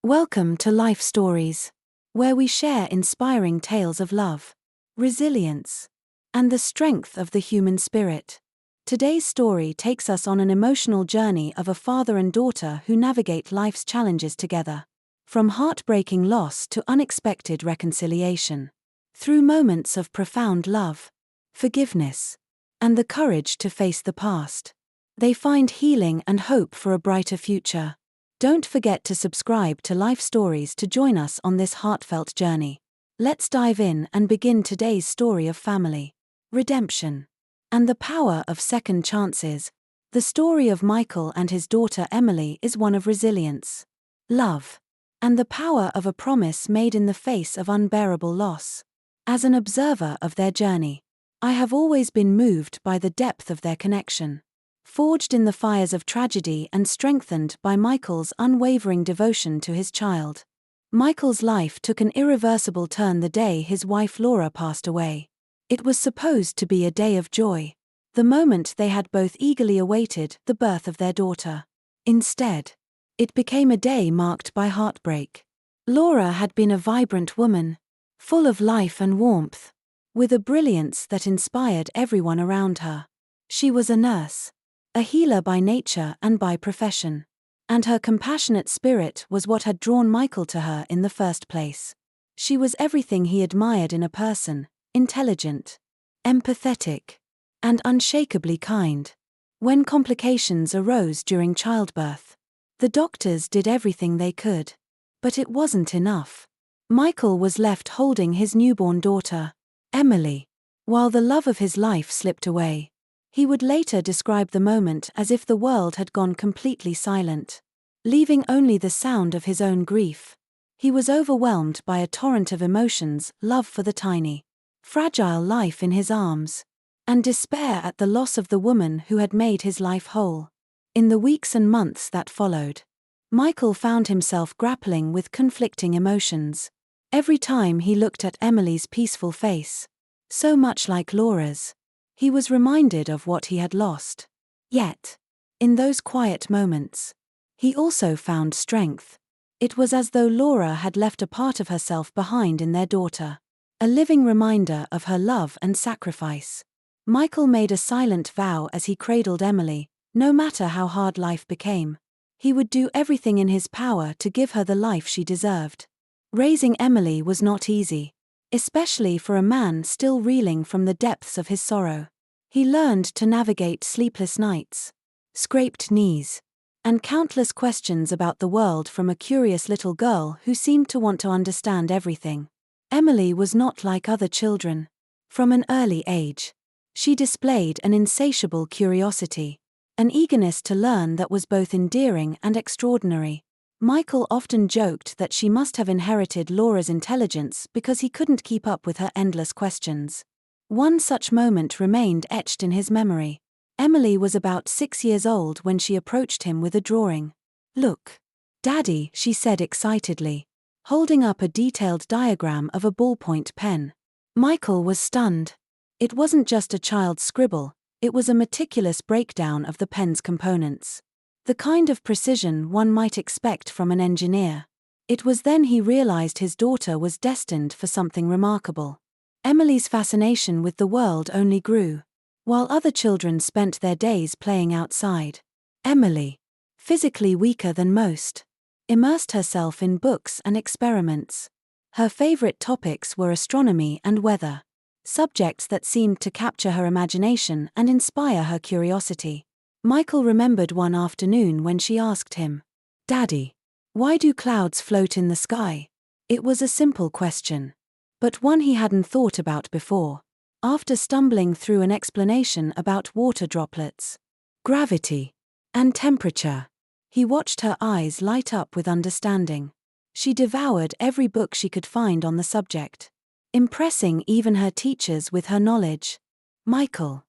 Welcome to Life Stories, where we share inspiring tales of love, resilience, and the strength of the human spirit. Today's story takes us on an emotional journey of a father and daughter who navigate life's challenges together, from heartbreaking loss to unexpected reconciliation. Through moments of profound love, forgiveness, and the courage to face the past, they find healing and hope for a brighter future. Don't forget to subscribe to Life Stories to join us on this heartfelt journey. Let's dive in and begin today's story of family, redemption, and the power of second chances. The story of Michael and his daughter Emily is one of resilience, love, and the power of a promise made in the face of unbearable loss. As an observer of their journey, I have always been moved by the depth of their connection. Forged in the fires of tragedy and strengthened by Michael's unwavering devotion to his child. Michael's life took an irreversible turn the day his wife Laura passed away. It was supposed to be a day of joy, the moment they had both eagerly awaited the birth of their daughter. Instead, it became a day marked by heartbreak. Laura had been a vibrant woman, full of life and warmth, with a brilliance that inspired everyone around her. She was a nurse, a healer by nature and by profession, and her compassionate spirit was what had drawn Michael to her in the first place. She was everything he admired in a person: intelligent, empathetic, and unshakably kind. When complications arose during childbirth, the doctors did everything they could, but it wasn't enough. Michael was left holding his newborn daughter, Emily, while the love of his life slipped away. He would later describe the moment as if the world had gone completely silent, leaving only the sound of his own grief. He was overwhelmed by a torrent of emotions: love for the tiny, fragile life in his arms, and despair at the loss of the woman who had made his life whole. In the weeks and months that followed, Michael found himself grappling with conflicting emotions. Every time he looked at Emily's peaceful face, so much like Laura's, he was reminded of what he had lost. Yet, in those quiet moments, he also found strength. It was as though Laura had left a part of herself behind in their daughter, a living reminder of her love and sacrifice. Michael made a silent vow as he cradled Emily: no matter how hard life became, he would do everything in his power to give her the life she deserved. Raising Emily was not easy, especially for a man still reeling from the depths of his sorrow. He learned to navigate sleepless nights, scraped knees, and countless questions about the world from a curious little girl who seemed to want to understand everything. Emily was not like other children. From an early age, she displayed an insatiable curiosity, an eagerness to learn that was both endearing and extraordinary. Michael often joked that she must have inherited Laura's intelligence because he couldn't keep up with her endless questions. One such moment remained etched in his memory. Emily was about 6 years old when she approached him with a drawing. "Look, Daddy," she said excitedly, holding up a detailed diagram of a ballpoint pen. Michael was stunned. It wasn't just a child's scribble, it was a meticulous breakdown of the pen's components. The kind of precision one might expect from an engineer. It was then he realized his daughter was destined for something remarkable. Emily's fascination with the world only grew. While other children spent their days playing outside, Emily, physically weaker than most, immersed herself in books and experiments. Her favorite topics were astronomy and weather, subjects that seemed to capture her imagination and inspire her curiosity. Michael remembered one afternoon when she asked him, "Daddy, why do clouds float in the sky?" It was a simple question, but one he hadn't thought about before. After stumbling through an explanation about water droplets, gravity, and temperature, he watched her eyes light up with understanding. She devoured every book she could find on the subject, impressing even her teachers with her knowledge. Michael,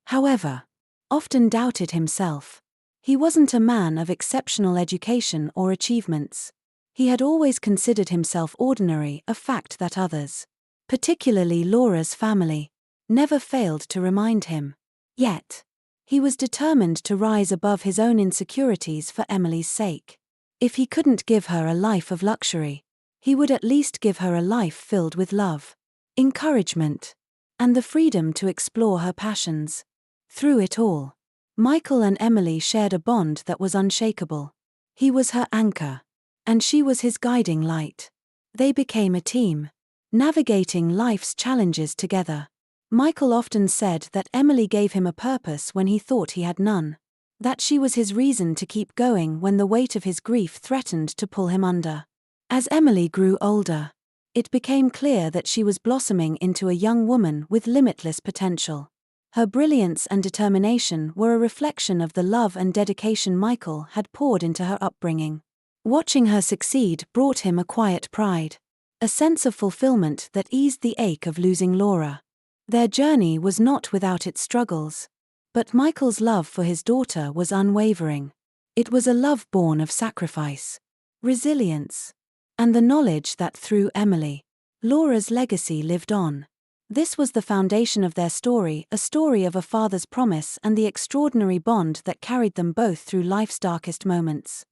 however, often doubted himself. He wasn't a man of exceptional education or achievements. He had always considered himself ordinary, a fact that others, particularly Laura's family, never failed to remind him. Yet, he was determined to rise above his own insecurities for Emily's sake. If he couldn't give her a life of luxury, he would at least give her a life filled with love, encouragement, and the freedom to explore her passions. Through it all, Michael and Emily shared a bond that was unshakable. He was her anchor, and she was his guiding light. They became a team, navigating life's challenges together. Michael often said that Emily gave him a purpose when he thought he had none, that she was his reason to keep going when the weight of his grief threatened to pull him under. As Emily grew older, it became clear that she was blossoming into a young woman with limitless potential. Her brilliance and determination were a reflection of the love and dedication Michael had poured into her upbringing. Watching her succeed brought him a quiet pride, a sense of fulfillment that eased the ache of losing Laura. Their journey was not without its struggles, but Michael's love for his daughter was unwavering. It was a love born of sacrifice, resilience, and the knowledge that through Emily, Laura's legacy lived on. This was the foundation of their story, a story of a father's promise and the extraordinary bond that carried them both through life's darkest moments.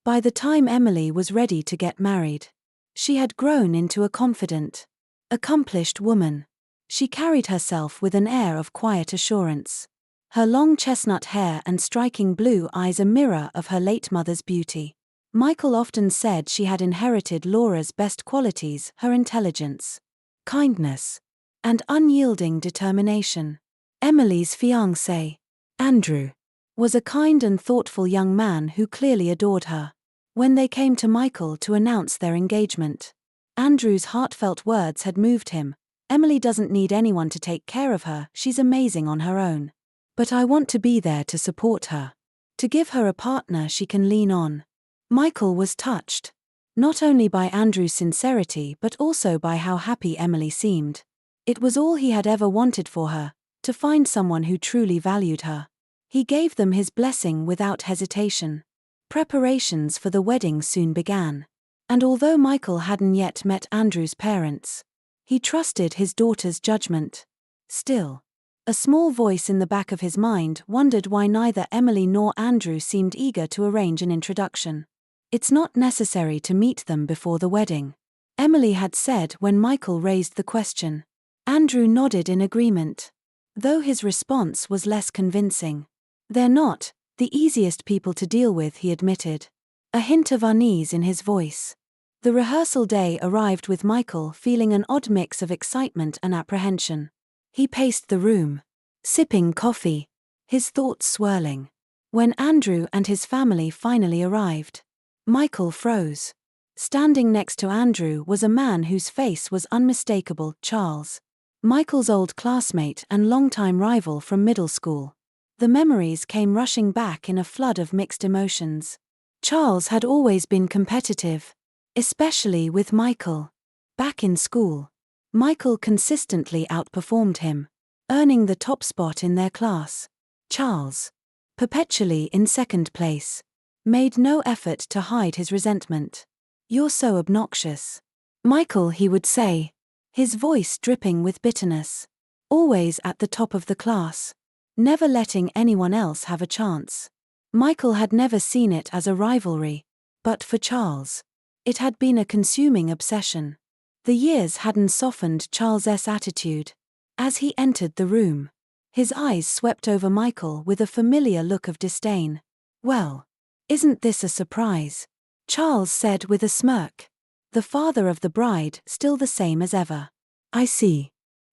By the time Emily was ready to get married, she had grown into a confident, accomplished woman. She carried herself with an air of quiet assurance, her long chestnut hair and striking blue eyes a mirror of her late mother's beauty. Michael often said she had inherited Laura's best qualities, her intelligence, kindness, and unyielding determination. Emily's fiancé, Andrew, was a kind and thoughtful young man who clearly adored her. When they came to Michael to announce their engagement, Andrew's heartfelt words had moved him. Emily doesn't need anyone to take care of her, she's amazing on her own. But I want to be there to support her, to give her a partner she can lean on. Michael was touched, not only by Andrew's sincerity but also by how happy Emily seemed. It was all he had ever wanted for her, to find someone who truly valued her. He gave them his blessing without hesitation. Preparations for the wedding soon began, and although Michael hadn't yet met Andrew's parents, he trusted his daughter's judgment. Still, a small voice in the back of his mind wondered why neither Emily nor Andrew seemed eager to arrange an introduction. It's not necessary to meet them before the wedding, Emily had said when Michael raised the question. Andrew nodded in agreement, though his response was less convincing. They're not the easiest people to deal with, he admitted, a hint of unease in his voice. The rehearsal day arrived with Michael feeling an odd mix of excitement and apprehension. He paced the room, sipping coffee, his thoughts swirling. When Andrew and his family finally arrived, Michael froze. Standing next to Andrew was a man whose face was unmistakable, Charles, Michael's old classmate and longtime rival from middle school. The memories came rushing back in a flood of mixed emotions. Charles had always been competitive, especially with Michael. Back in school, Michael consistently outperformed him, earning the top spot in their class. Charles, perpetually in second place, made no effort to hide his resentment. "You're so obnoxious, Michael," he would say, his voice dripping with bitterness. Always at the top of the class, never letting anyone else have a chance. Michael had never seen it as a rivalry, but for Charles, it had been a consuming obsession. The years hadn't softened Charles's attitude. As he entered the room, his eyes swept over Michael with a familiar look of disdain. "Well, isn't this a surprise?" Charles said with a smirk. The father of the bride still the same as ever. "I see."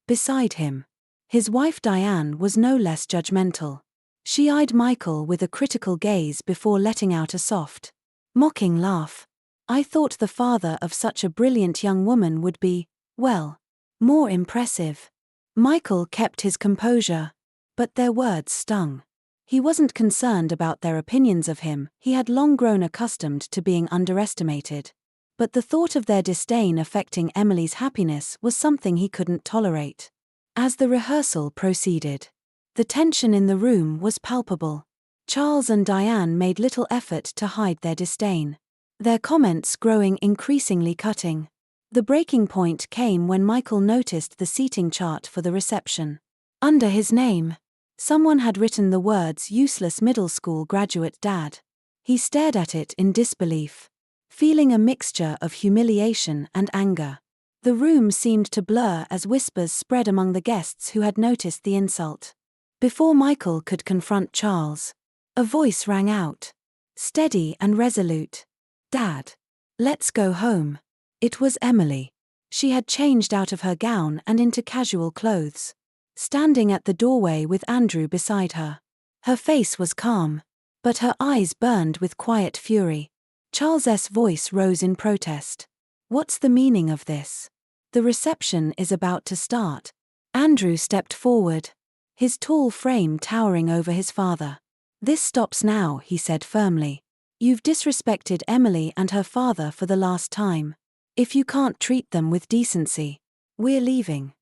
Beside him, his wife Diane was no less judgmental. She eyed Michael with a critical gaze before letting out a soft, mocking laugh. "I thought the father of such a brilliant young woman would be, well, more impressive." Michael kept his composure, but their words stung. He wasn't concerned about their opinions of him, he had long grown accustomed to being underestimated. But the thought of their disdain affecting Emily's happiness was something he couldn't tolerate. As the rehearsal proceeded, the tension in the room was palpable. Charles and Diane made little effort to hide their disdain, their comments growing increasingly cutting. The breaking point came when Michael noticed the seating chart for the reception. Under his name, someone had written the words "useless middle school graduate dad." He stared at it in disbelief, feeling a mixture of humiliation and anger. The room seemed to blur as whispers spread among the guests who had noticed the insult. Before Michael could confront Charles, a voice rang out, steady and resolute. "Dad, let's go home." It was Emily. She had changed out of her gown and into casual clothes, standing at the doorway with Andrew beside her. Her face was calm, but her eyes burned with quiet fury. Charles's voice rose in protest. "What's the meaning of this? The reception is about to start." Andrew stepped forward, his tall frame towering over his father. "This stops now," he said firmly. "You've disrespected Emily and her father for the last time. If you can't treat them with decency, we're leaving."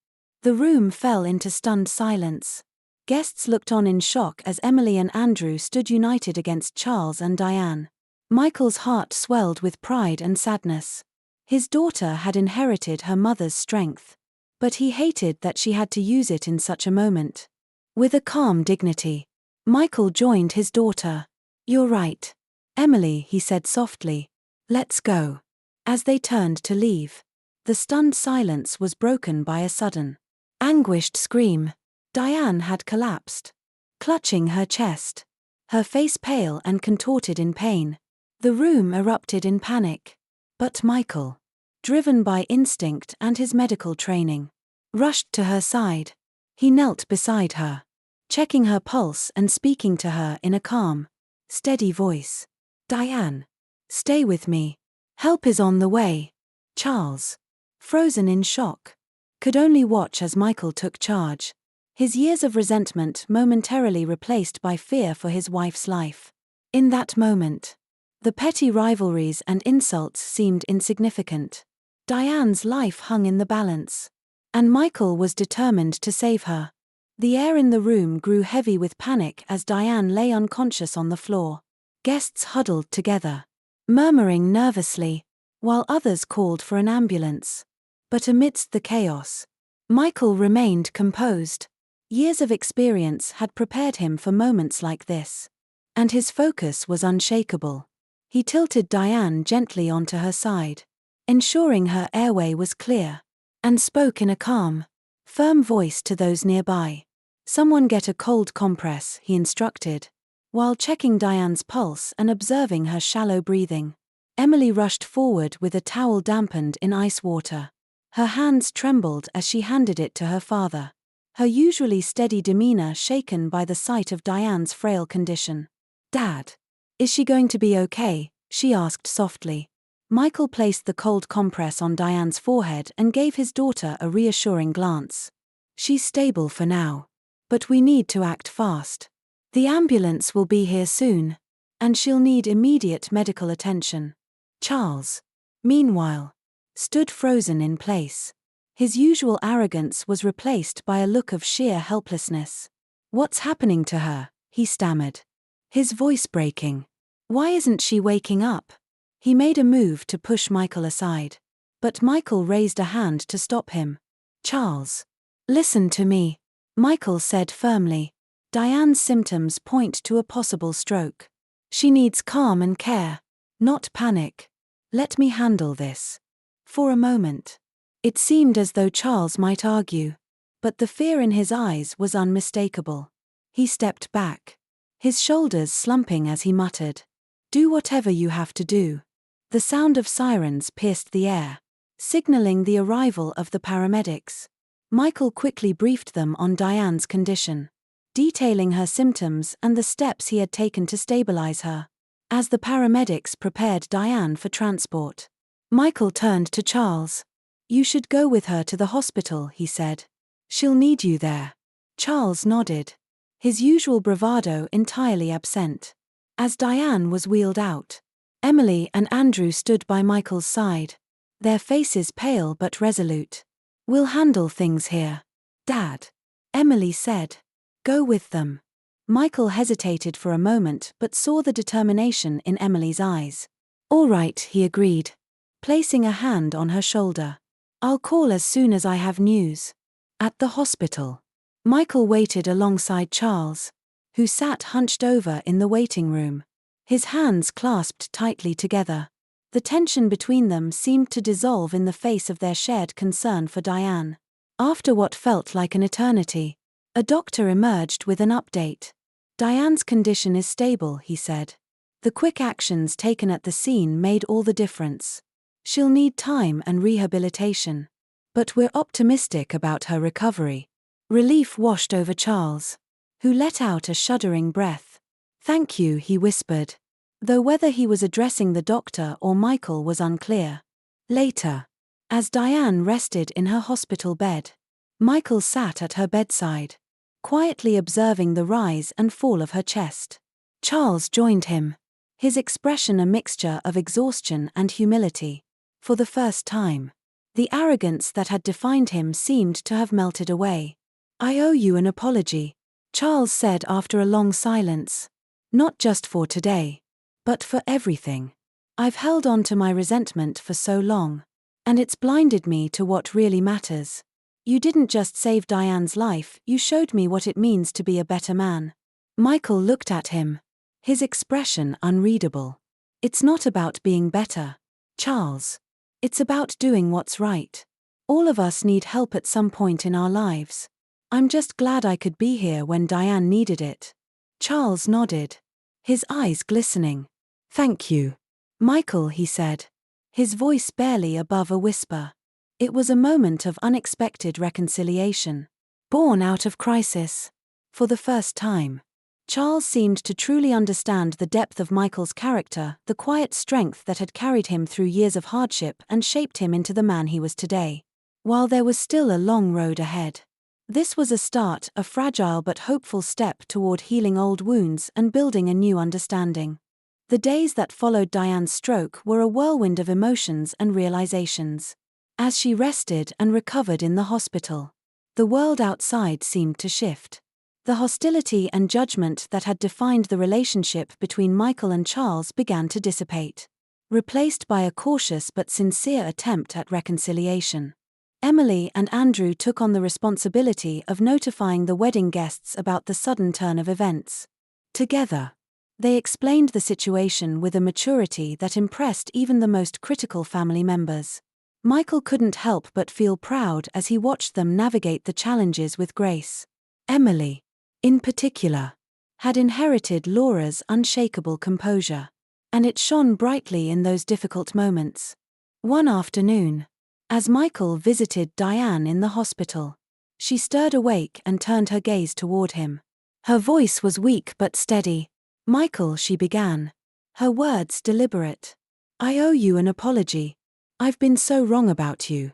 The room fell into stunned silence. Guests looked on in shock as Emily and Andrew stood united against Charles and Diane. Michael's heart swelled with pride and sadness. His daughter had inherited her mother's strength, but he hated that she had to use it in such a moment. With a calm dignity, Michael joined his daughter. "You're right, Emily," he said softly. "Let's go." As they turned to leave, the stunned silence was broken by a sudden, anguished scream. Diane had collapsed, clutching her chest, her face pale and contorted in pain. The room erupted in panic. But Michael, driven by instinct and his medical training, rushed to her side. He knelt beside her, checking her pulse and speaking to her in a calm, steady voice. "Diane, stay with me. Help is on the way." Charles, frozen in shock, could only watch as Michael took charge, his years of resentment momentarily replaced by fear for his wife's life. In that moment, the petty rivalries and insults seemed insignificant. Diane's life hung in the balance, and Michael was determined to save her. The air in the room grew heavy with panic as Diane lay unconscious on the floor. Guests huddled together, murmuring nervously, while others called for an ambulance. But amidst the chaos, Michael remained composed. Years of experience had prepared him for moments like this, and his focus was unshakable. He tilted Diane gently onto her side, ensuring her airway was clear, and spoke in a calm, firm voice to those nearby. "Someone get a cold compress," he instructed, while checking Diane's pulse and observing her shallow breathing. Emily rushed forward with a towel dampened in ice water. Her hands trembled as she handed it to her father, her usually steady demeanor shaken by the sight of Diane's frail condition. "Dad, is she going to be okay?" she asked softly. Michael placed the cold compress on Diane's forehead and gave his daughter a reassuring glance. "She's stable for now, but we need to act fast. The ambulance will be here soon, and she'll need immediate medical attention." Charles, meanwhile, stood frozen in place. His usual arrogance was replaced by a look of sheer helplessness. "What's happening to her?" he stammered, his voice breaking. "Why isn't she waking up?" He made a move to push Michael aside, but Michael raised a hand to stop him. "Charles, listen to me," Michael said firmly. "Diane's symptoms point to a possible stroke. She needs calm and care, not panic. Let me handle this." For a moment, it seemed as though Charles might argue, but the fear in his eyes was unmistakable. He stepped back, his shoulders slumping as he muttered, "Do whatever you have to do." The sound of sirens pierced the air, signaling the arrival of the paramedics. Michael quickly briefed them on Diane's condition, detailing her symptoms and the steps he had taken to stabilize her. As the paramedics prepared Diane for transport, Michael turned to Charles. "You should go with her to the hospital," he said. "She'll need you there." Charles nodded, his usual bravado entirely absent. As Diane was wheeled out, Emily and Andrew stood by Michael's side, their faces pale but resolute. "We'll handle things here, Dad," Emily said. "Go with them." Michael hesitated for a moment but saw the determination in Emily's eyes. "All right," he agreed, placing a hand on her shoulder. "I'll call as soon as I have news." At the hospital, Michael waited alongside Charles, who sat hunched over in the waiting room. his hands clasped tightly together. The tension between them seemed to dissolve in the face of their shared concern for Diane. After what felt like an eternity, a doctor emerged with an update. "Diane's condition is stable," he said. "The quick actions taken at the scene made all the difference. She'll need time and rehabilitation. But we're optimistic about her recovery." Relief washed over Charles, who let out a shuddering breath. "Thank you," he whispered, though whether he was addressing the doctor or Michael was unclear. Later, as Diane rested in her hospital bed, Michael sat at her bedside, quietly observing the rise and fall of her chest. Charles joined him, his expression a mixture of exhaustion and humility. For the first time, the arrogance that had defined him seemed to have melted away. "I owe you an apology," Charles said after a long silence. "Not just for today, but for everything. I've held on to my resentment for so long, and it's blinded me to what really matters. You didn't just save Diane's life, you showed me what it means to be a better man." Michael looked at him, his expression unreadable. "It's not about being better, Charles. It's about doing what's right. All of us need help at some point in our lives. I'm just glad I could be here when Diane needed it." Charles nodded, his eyes glistening. "Thank you, Michael," he said, his voice barely above a whisper. It was a moment of unexpected reconciliation, born out of crisis. For the first time, Charles seemed to truly understand the depth of Michael's character, the quiet strength that had carried him through years of hardship and shaped him into the man he was today. While there was still a long road ahead, this was a start, a fragile but hopeful step toward healing old wounds and building a new understanding. The days that followed Diane's stroke were a whirlwind of emotions and realizations. As she rested and recovered in the hospital, the world outside seemed to shift. The hostility and judgment that had defined the relationship between Michael and Charles began to dissipate, replaced by a cautious but sincere attempt at reconciliation. Emily and Andrew took on the responsibility of notifying the wedding guests about the sudden turn of events. Together, they explained the situation with a maturity that impressed even the most critical family members. Michael couldn't help but feel proud as he watched them navigate the challenges with grace. Emily, in particular, had inherited Laura's unshakable composure, and it shone brightly in those difficult moments. One afternoon, as Michael visited Diane in the hospital, she stirred awake and turned her gaze toward him. Her voice was weak but steady. "Michael," she began, her words deliberate. "I owe you an apology. I've been so wrong about you."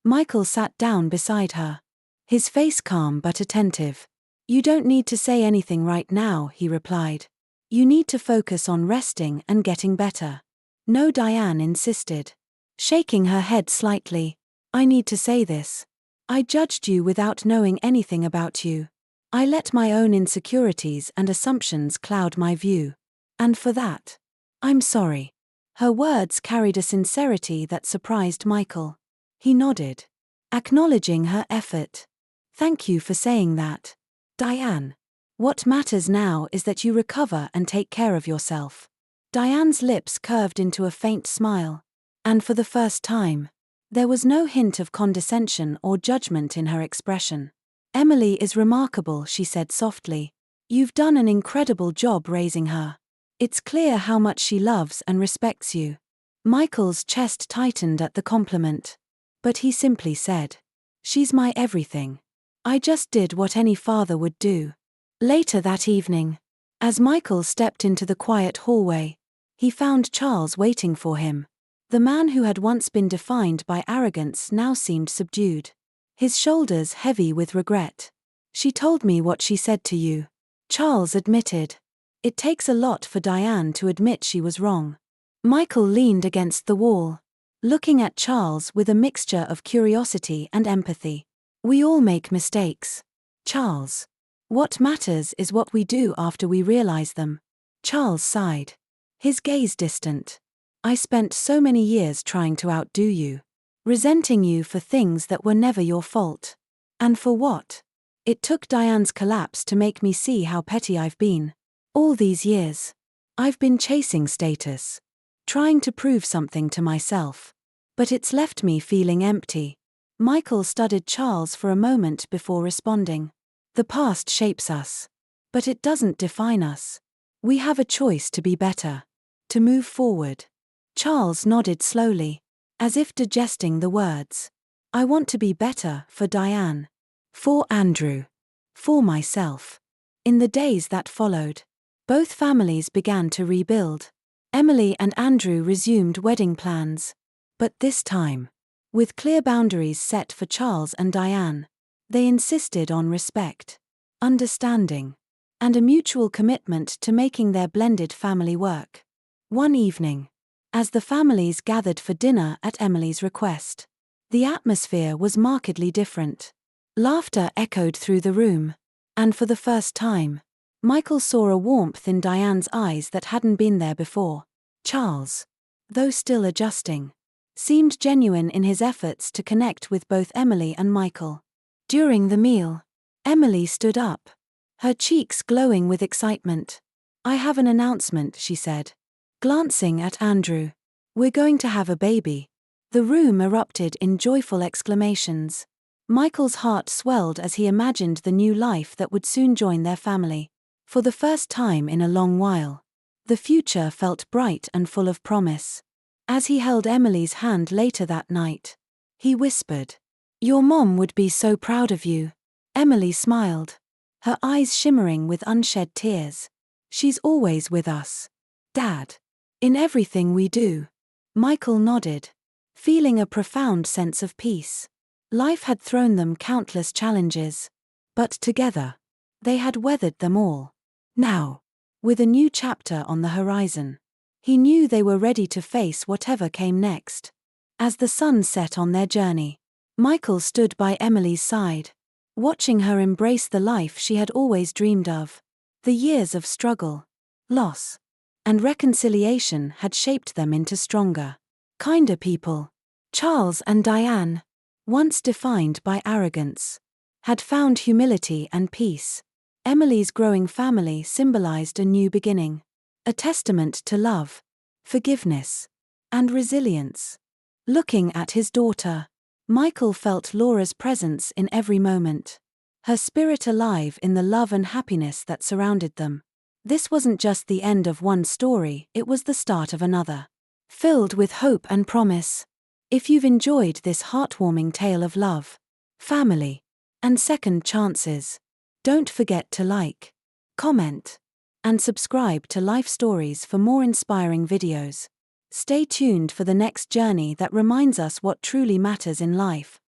Michael sat down beside her, his face calm but attentive. "You don't need to say anything right now," he replied. "You need to focus on resting and getting better." "No," Diane insisted, shaking her head slightly. "I need to say this. I judged you without knowing anything about you. I let my own insecurities and assumptions cloud my view. And for that, I'm sorry." Her words carried a sincerity that surprised Michael. He nodded, acknowledging her effort. "Thank you for saying that, Diane. What matters now is that you recover and take care of yourself." Diane's lips curved into a faint smile, and for the first time, there was no hint of condescension or judgment in her expression. "Emily is remarkable," she said softly. "You've done an incredible job raising her. It's clear how much she loves and respects you." Michael's chest tightened at the compliment, but he simply said, "She's my everything. I just did what any father would do." Later that evening, as Michael stepped into the quiet hallway, he found Charles waiting for him. The man who had once been defined by arrogance now seemed subdued, his shoulders heavy with regret. "She told me what she said to you," Charles admitted. "It takes a lot for Diane to admit she was wrong." Michael leaned against the wall, looking at Charles with a mixture of curiosity and empathy. "We all make mistakes, Charles. What matters is what we do after we realize them." Charles sighed, his gaze distant. "I spent so many years trying to outdo you, resenting you for things that were never your fault. And for what? It took Diane's collapse to make me see how petty I've been. All these years." I've been chasing status, trying to prove something to myself. But it's left me feeling empty. Michael studied Charles for a moment before responding. The past shapes us. But it doesn't define us. We have a choice to be better. To move forward. Charles nodded slowly, as if digesting the words. I want to be better for Diane. For Andrew. For myself. In the days that followed, both families began to rebuild. Emily and Andrew resumed wedding plans. But this time, with clear boundaries set for Charles and Diane, they insisted on respect, understanding, and a mutual commitment to making their blended family work. One evening, as the families gathered for dinner at Emily's request, the atmosphere was markedly different. Laughter echoed through the room, and for the first time, Michael saw a warmth in Diane's eyes that hadn't been there before. Charles, though still adjusting, seemed genuine in his efforts to connect with both Emily and Michael. During the meal, Emily stood up, her cheeks glowing with excitement. I have an announcement, she said, glancing at Andrew. We're going to have a baby. The room erupted in joyful exclamations. Michael's heart swelled as he imagined the new life that would soon join their family. For the first time in a long while, the future felt bright and full of promise. As he held Emily's hand later that night, he whispered, Your mom would be so proud of you. Emily smiled, her eyes shimmering with unshed tears. She's always with us, Dad. In everything we do. Michael nodded, feeling a profound sense of peace. Life had thrown them countless challenges, but together, they had weathered them all. Now, with a new chapter on the horizon, he knew they were ready to face whatever came next. As the sun set on their journey, Michael stood by Emily's side, watching her embrace the life she had always dreamed of. The years of struggle, loss, and reconciliation had shaped them into stronger, kinder people. Charles and Diane, once defined by arrogance, had found humility and peace. Emily's growing family symbolized a new beginning, a testament to love, forgiveness, and resilience. Looking at his daughter, Michael felt Laura's presence in every moment, her spirit alive in the love and happiness that surrounded them. This wasn't just the end of one story, it was the start of another, filled with hope and promise. If you've enjoyed this heartwarming tale of love, family, and second chances, don't forget to like, comment, and subscribe to Life Stories for more inspiring videos. Stay tuned for the next journey that reminds us what truly matters in life.